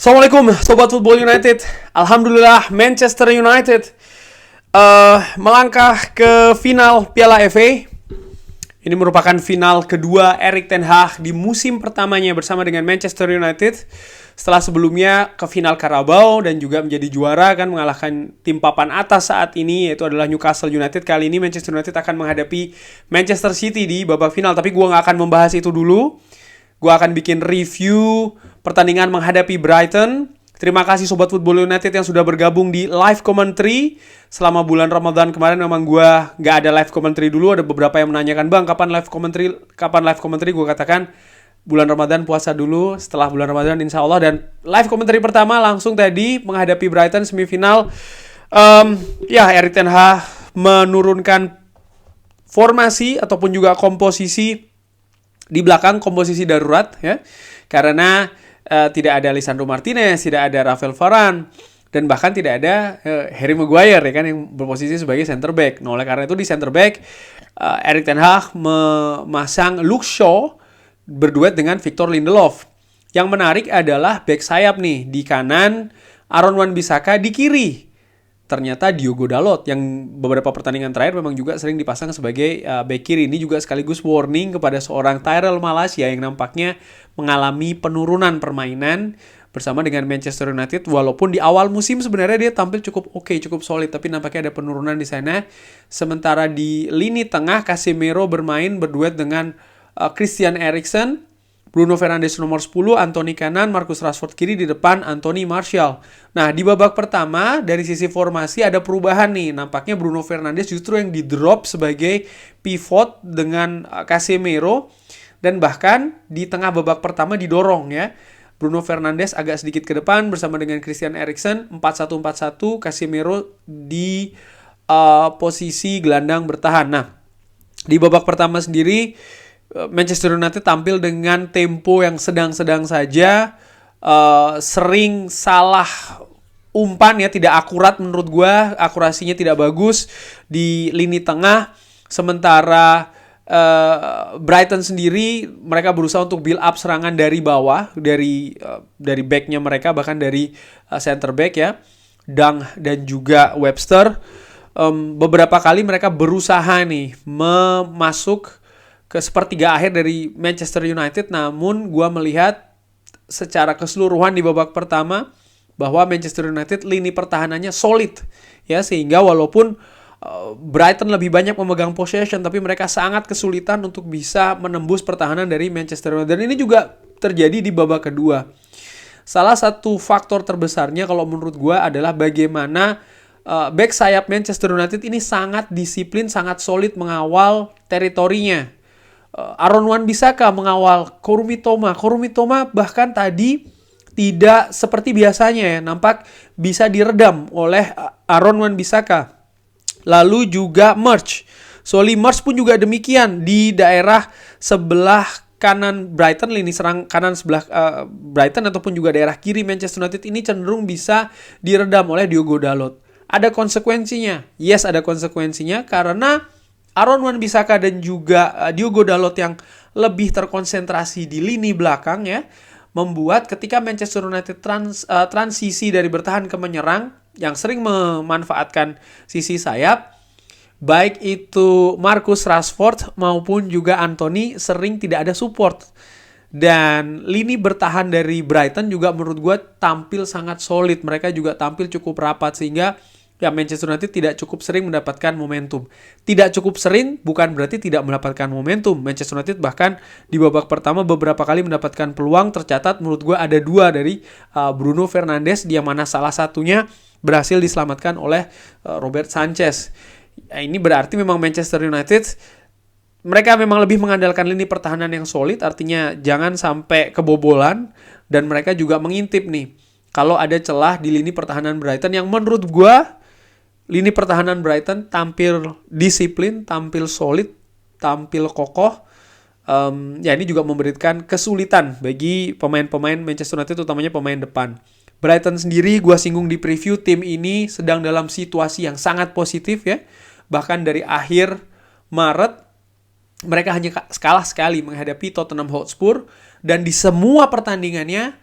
Assalamualaikum Sobat Football United. Alhamdulillah Manchester United melangkah ke final Piala FA. Ini merupakan final kedua Erik ten Hag di musim pertamanya bersama dengan Manchester United. Setelah sebelumnya ke final Carabao dan juga menjadi juara kan, mengalahkan tim papan atas saat ini yaitu adalah Newcastle United. Kali ini Manchester United akan menghadapi Manchester City di babak final. Tapi gue gak akan membahas itu dulu. Gue akan bikin review pertandingan menghadapi Brighton. Terima kasih Sobat Football United yang sudah bergabung di live commentary. Selama bulan Ramadan kemarin memang gue gak ada live commentary dulu. Ada beberapa yang menanyakan, Bang, kapan live commentary? Gue katakan bulan Ramadan puasa dulu. Setelah bulan Ramadan insya Allah. Dan live commentary pertama langsung tadi menghadapi Brighton semifinal. Erik ten Hag menurunkan formasi ataupun juga komposisi di belakang, komposisi darurat ya, karena tidak ada Lisandro Martinez, tidak ada Rafael Varane, dan bahkan tidak ada Harry Maguire ya kan, yang berposisi sebagai center back. Nah, oleh karena itu di center back Erik ten Hag memasang Luke Shaw berduet dengan Victor Lindelof. Yang menarik adalah back sayap nih, di kanan Aaron Wan-Bissaka, di kiri ternyata Diogo Dalot yang beberapa pertandingan terakhir memang juga sering dipasang sebagai back kiri. Ini juga sekaligus warning kepada seorang Tyrell Malacia yang nampaknya mengalami penurunan permainan bersama dengan Manchester United. Walaupun di awal musim sebenarnya dia tampil cukup oke, cukup solid, tapi nampaknya ada penurunan di sana. Sementara di lini tengah Casemiro bermain berduet dengan Christian Eriksen, Bruno Fernandes nomor 10, Anthony kanan, Marcus Rashford kiri, di depan Anthony Martial. Nah, di babak pertama dari sisi formasi ada perubahan nih. Nampaknya Bruno Fernandes justru yang di-drop sebagai pivot dengan Casemiro, dan bahkan di tengah babak pertama didorong ya. Bruno Fernandes agak sedikit ke depan bersama dengan Christian Eriksen, 4-1-4-1, Casemiro di posisi gelandang bertahan. Nah, di babak pertama sendiri Manchester United tampil dengan tempo yang sedang-sedang saja, sering salah umpan ya, tidak akurat menurut gue, akurasinya tidak bagus di lini tengah. Sementara Brighton sendiri mereka berusaha untuk build up serangan dari bawah, dari backnya mereka, bahkan dari center back ya, Dang dan juga Webster. Beberapa kali mereka berusaha nih masuk ke sepertiga akhir dari Manchester United, namun gue melihat secara keseluruhan di babak pertama bahwa Manchester United lini pertahanannya solid ya, sehingga walaupun Brighton lebih banyak memegang possession, tapi mereka sangat kesulitan untuk bisa menembus pertahanan dari Manchester United. Dan ini juga terjadi di babak kedua. Salah satu faktor terbesarnya kalau menurut gue adalah bagaimana back sayap Manchester United ini sangat disiplin, sangat solid mengawal teritorinya. Aaron Wan-Bissaka mengawal Koru Mitoma bahkan tadi tidak seperti biasanya ya, nampak bisa diredam oleh Aaron Wan-Bissaka. Lalu juga Solly March pun juga demikian di daerah sebelah kanan Brighton, lini serang kanan sebelah Brighton ataupun juga daerah kiri Manchester United ini cenderung bisa diredam oleh Diogo Dalot. Ada konsekuensinya? Yes, ada konsekuensinya karena Aaron Wan-Bissaka dan juga Diogo Dalot yang lebih terkonsentrasi di lini belakang ya, membuat ketika Manchester United transisi dari bertahan ke menyerang yang sering memanfaatkan sisi sayap, baik itu Marcus Rashford maupun juga Anthony sering tidak ada support. Dan lini bertahan dari Brighton juga menurut gue tampil sangat solid. Mereka juga tampil cukup rapat sehingga ya Manchester United tidak cukup sering mendapatkan momentum. Tidak cukup sering bukan berarti tidak mendapatkan momentum. Manchester United bahkan di babak pertama beberapa kali mendapatkan peluang. Tercatat menurut gue ada 2 dari Bruno Fernandes, yang mana salah satunya berhasil diselamatkan oleh Robert Sanchez. Ini berarti memang Manchester United mereka memang lebih mengandalkan lini pertahanan yang solid, artinya jangan sampai kebobolan, dan mereka juga mengintip nih kalau ada celah di lini pertahanan Brighton, yang menurut gue lini pertahanan Brighton tampil disiplin, tampil solid, tampil kokoh. Ini juga memberikan kesulitan bagi pemain-pemain Manchester United, utamanya pemain depan. Brighton sendiri, gue singgung di preview, tim ini sedang dalam situasi yang sangat positif ya. Bahkan dari akhir Maret, mereka hanya kalah sekali menghadapi Tottenham Hotspur. Dan di semua pertandingannya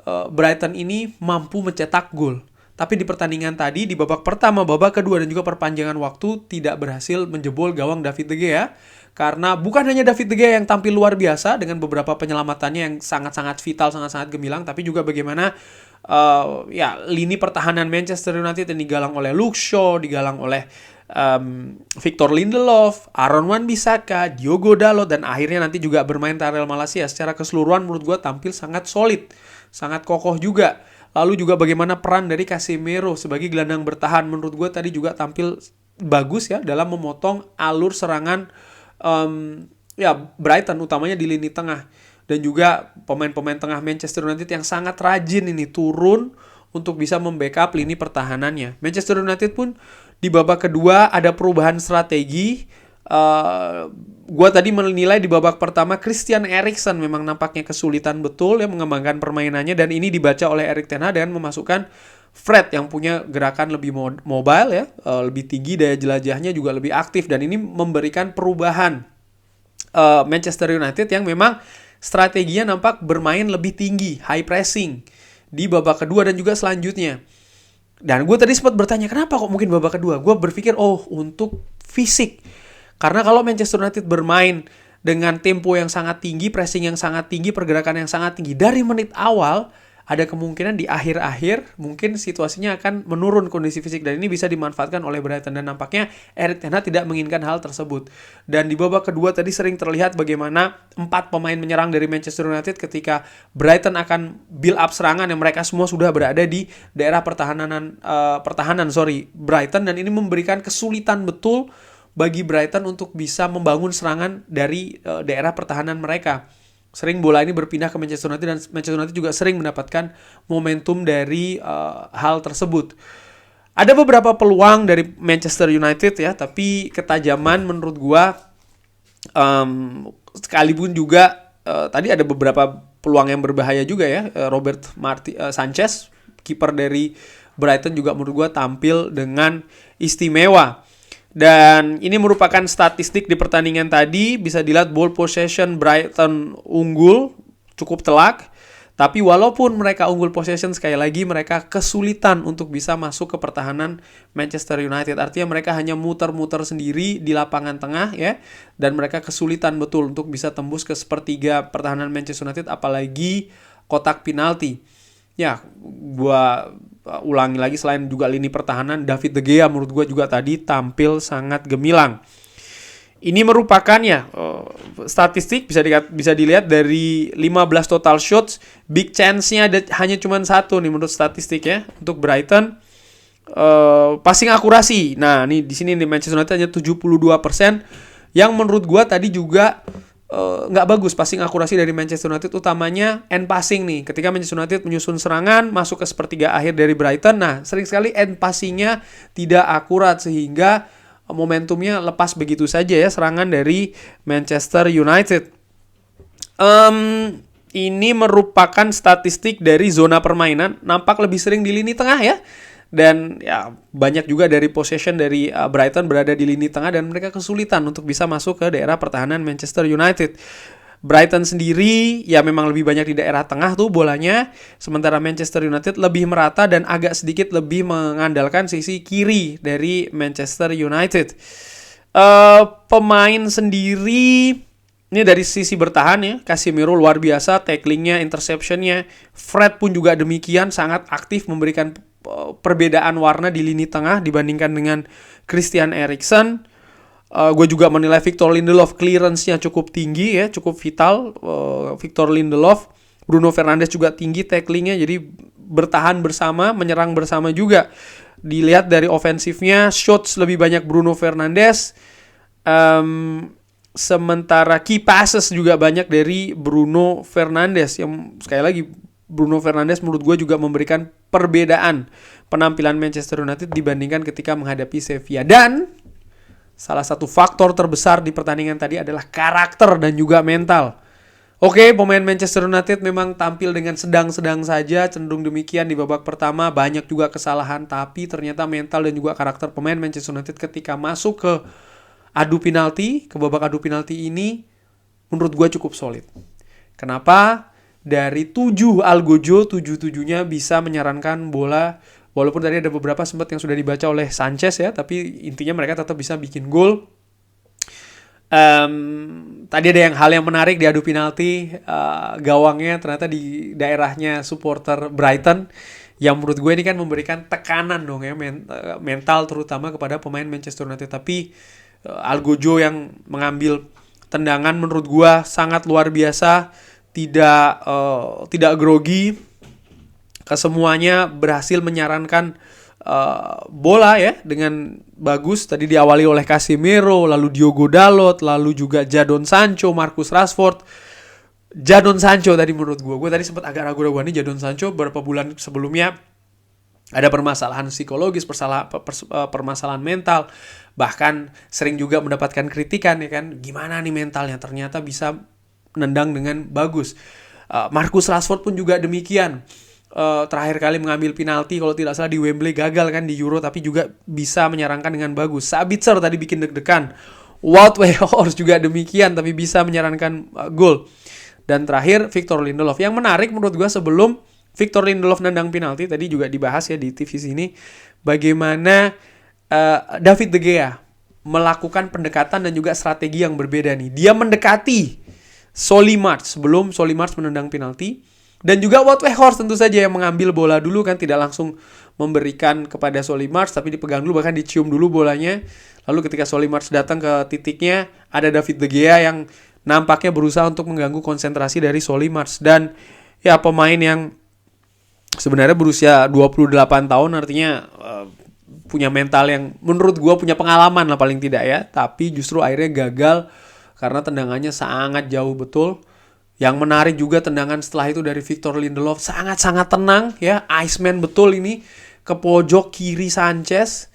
Brighton ini mampu mencetak gol. Tapi di pertandingan tadi, di babak pertama, babak kedua, dan juga perpanjangan waktu tidak berhasil menjebol gawang David De Gea. Karena bukan hanya David De Gea yang tampil luar biasa dengan beberapa penyelamatannya yang sangat-sangat vital, sangat-sangat gemilang, tapi juga bagaimana lini pertahanan Manchester United yang digalang oleh Luke Shaw, digalang oleh Victor Lindelof, Aaron Wan-Bissaka, Diogo Dalot, dan akhirnya nanti juga bermain Tyrell Malacia. Secara keseluruhan menurut gue tampil sangat solid, sangat kokoh juga. Lalu juga bagaimana peran dari Casemiro sebagai gelandang bertahan, menurut gue tadi juga tampil bagus ya dalam memotong alur serangan Brighton, utamanya di lini tengah. Dan juga pemain-pemain tengah Manchester United yang sangat rajin ini turun untuk bisa membackup lini pertahanannya. Manchester United pun di babak kedua ada perubahan strategi. Gue tadi menilai di babak pertama Christian Eriksen memang nampaknya kesulitan betul ya mengembangkan permainannya, dan ini dibaca oleh Erik ten Hag dengan memasukkan Fred yang punya gerakan lebih mobile ya, lebih tinggi, daya jelajahnya juga lebih aktif, dan ini memberikan perubahan Manchester United yang memang strateginya nampak bermain lebih tinggi, high pressing di babak kedua dan juga selanjutnya. Dan gue tadi sempat bertanya kenapa kok mungkin babak kedua. Gue berpikir untuk fisik. Karena kalau Manchester United bermain dengan tempo yang sangat tinggi, pressing yang sangat tinggi, pergerakan yang sangat tinggi dari menit awal, ada kemungkinan di akhir-akhir mungkin situasinya akan menurun kondisi fisik, dan ini bisa dimanfaatkan oleh Brighton, dan nampaknya Erik ten Hag tidak menginginkan hal tersebut. Dan di babak kedua tadi sering terlihat bagaimana 4 pemain menyerang dari Manchester United ketika Brighton akan build up serangan yang mereka semua sudah berada di daerah pertahanan Brighton, dan ini memberikan kesulitan betul bagi Brighton untuk bisa membangun serangan dari daerah pertahanan mereka. Sering bola ini berpindah ke Manchester United, dan Manchester United juga sering mendapatkan momentum dari hal tersebut. Ada beberapa peluang dari Manchester United ya, tapi ketajaman menurut gua sekalipun juga tadi ada beberapa peluang yang berbahaya juga ya. Robert Sanchez, kiper dari Brighton, juga menurut gua tampil dengan istimewa. Dan ini merupakan statistik di pertandingan tadi. Bisa dilihat ball possession Brighton unggul, cukup telak. Tapi walaupun mereka unggul possession, sekali lagi mereka kesulitan untuk bisa masuk ke pertahanan Manchester United. Artinya mereka hanya muter-muter sendiri di lapangan tengah ya. Dan mereka kesulitan betul untuk bisa tembus ke sepertiga pertahanan Manchester United, apalagi kotak penalti. Ya, gua ulangi lagi, selain juga lini pertahanan, David De Gea menurut gue juga tadi tampil sangat gemilang. Ini merupakan statistik bisa dilihat dari 15 total shots, big chance-nya hanya cuma 1 nih menurut statistik ya untuk Brighton. Passing akurasi. Nah, nih di sini nih Manchester United hanya 72%, yang menurut gue tadi juga nggak bagus passing akurasi dari Manchester United, utamanya end passing nih. Ketika Manchester United menyusun serangan masuk ke sepertiga akhir dari Brighton, nah sering sekali end passingnya tidak akurat sehingga momentumnya lepas begitu saja ya serangan dari Manchester United. Ini merupakan statistik dari zona permainan, nampak lebih sering di lini tengah ya. Dan ya banyak juga dari possession dari Brighton berada di lini tengah, dan mereka kesulitan untuk bisa masuk ke daerah pertahanan Manchester United. Brighton sendiri ya memang lebih banyak di daerah tengah tuh bolanya, sementara Manchester United lebih merata dan agak sedikit lebih mengandalkan sisi kiri dari Manchester United. Pemain sendiri ini dari sisi bertahan ya, Casemiro luar biasa, tacklingnya, interceptionnya. Fred pun juga demikian, sangat aktif memberikan perbedaan warna di lini tengah dibandingkan dengan Christian Eriksen. Gue juga menilai Victor Lindelof clearance-nya cukup tinggi ya, cukup vital. Victor Lindelof, Bruno Fernandes juga tinggi tacklingnya, jadi bertahan bersama, menyerang bersama juga. Dilihat dari ofensifnya, shots lebih banyak Bruno Fernandes, sementara key passes juga banyak dari Bruno Fernandes, yang sekali lagi Bruno Fernandes menurut gue juga memberikan perbedaan penampilan Manchester United dibandingkan ketika menghadapi Sevilla. Dan salah satu faktor terbesar di pertandingan tadi adalah karakter dan juga mental. Oke, pemain Manchester United memang tampil dengan sedang-sedang saja, cenderung demikian di babak pertama, banyak juga kesalahan, tapi ternyata mental dan juga karakter pemain Manchester United ketika masuk ke babak adu penalti ini menurut gue cukup solid. Kenapa? dari 7 algojo, 7-7-nya bisa menyarankan bola. Walaupun tadi ada beberapa sempat yang sudah dibaca oleh Sanchez ya, tapi intinya mereka tetap bisa bikin gol. Tadi ada hal yang menarik di adu penalti, gawangnya ternyata di daerahnya supporter Brighton, yang menurut gue ini kan memberikan tekanan dong ya, mental terutama kepada pemain Manchester United. Tapi Algojo yang mengambil tendangan menurut gue sangat luar biasa, tidak grogi, kesemuanya berhasil menyarankan bola ya dengan bagus. Tadi diawali oleh Casemiro, lalu Diogo Dalot, lalu juga Jadon Sancho, Marcus Rashford. Jadon Sancho tadi menurut gue tadi sempat agak ragu-ragu nih. Jadon Sancho beberapa bulan sebelumnya ada permasalahan psikologis, permasalahan mental, bahkan sering juga mendapatkan kritikan ya kan, gimana nih mentalnya, ternyata bisa nendang dengan bagus. Marcus Rashford pun juga demikian. Terakhir kali mengambil penalti kalau tidak salah di Wembley, gagal kan di Euro, tapi juga bisa menyarankan dengan bagus. Sabitzer tadi bikin deg-degan. Wout Weghorst juga demikian, tapi bisa menyarankan gol. Dan terakhir Victor Lindelof. Yang menarik menurut gue sebelum Victor Lindelof nendang penalti, tadi juga dibahas ya di TV sini, bagaimana David De Gea melakukan pendekatan dan juga strategi yang berbeda nih. Dia mendekati Solly March sebelum Solly March menendang penalti, dan juga Wout Weghorst tentu saja yang mengambil bola dulu kan, tidak langsung memberikan kepada Solly March, tapi dipegang dulu, bahkan dicium dulu bolanya. Lalu ketika Solly March datang ke titiknya, ada David De Gea yang nampaknya berusaha untuk mengganggu konsentrasi dari Solly March. Dan ya pemain yang sebenarnya berusia 28 tahun, artinya punya mental yang menurut gue punya pengalaman lah paling tidak ya, tapi justru akhirnya gagal karena tendangannya sangat jauh betul. Yang menarik juga tendangan setelah itu dari Victor Lindelof, sangat-sangat tenang ya, Iceman betul ini, ke pojok kiri Sanchez,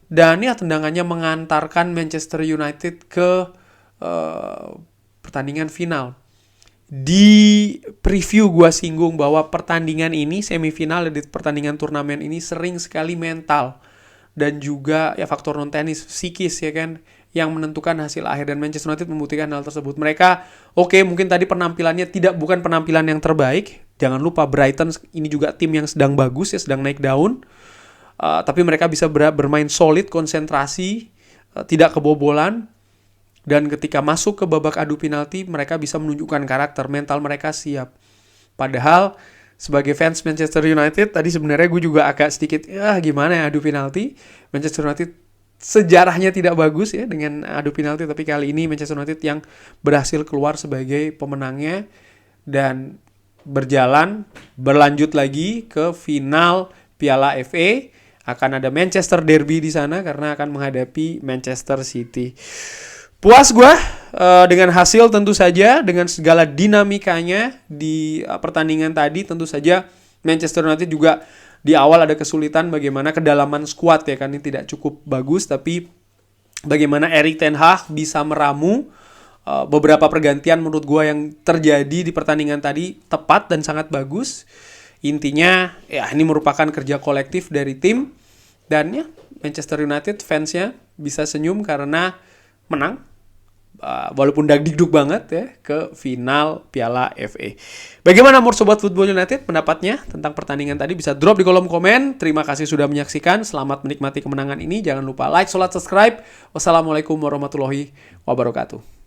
dan ya tendangannya mengantarkan Manchester United ke pertandingan final. Di preview gue singgung bahwa pertandingan ini, semifinal di pertandingan turnamen ini sering sekali mental dan juga ya faktor non tenis, psikis ya kan, yang menentukan hasil akhir, dan Manchester United membuktikan hal tersebut. Mereka mungkin tadi penampilannya bukan penampilan yang terbaik. Jangan lupa Brighton ini juga tim yang sedang bagus ya, sedang naik daun. Tapi mereka bisa bermain solid, konsentrasi, tidak kebobolan. Dan ketika masuk ke babak adu penalti, mereka bisa menunjukkan karakter, mental mereka siap. Padahal sebagai fans Manchester United, tadi sebenarnya gue juga agak sedikit gimana ya adu penalti. Manchester United sejarahnya tidak bagus ya dengan adu penalti, tapi kali ini Manchester United yang berhasil keluar sebagai pemenangnya dan berlanjut lagi ke final Piala FA. Akan ada Manchester Derby di sana karena akan menghadapi Manchester City. Puas gue dengan hasil tentu saja, dengan segala dinamikanya di pertandingan tadi. Tentu saja Manchester United juga di awal ada kesulitan bagaimana kedalaman skuad ya kan, ini tidak cukup bagus, tapi bagaimana Erik ten Hag bisa meramu beberapa pergantian menurut gue yang terjadi di pertandingan tadi tepat dan sangat bagus. Intinya ya ini merupakan kerja kolektif dari tim, dan ya Manchester United fansnya bisa senyum karena menang. Walaupun dagdikduk banget ya ke final Piala FA. Bagaimana menurut Sobat Football United pendapatnya tentang pertandingan tadi? Bisa drop di kolom komen. Terima kasih sudah menyaksikan. Selamat menikmati kemenangan ini. Jangan lupa like, subscribe. Wassalamualaikum warahmatullahi wabarakatuh.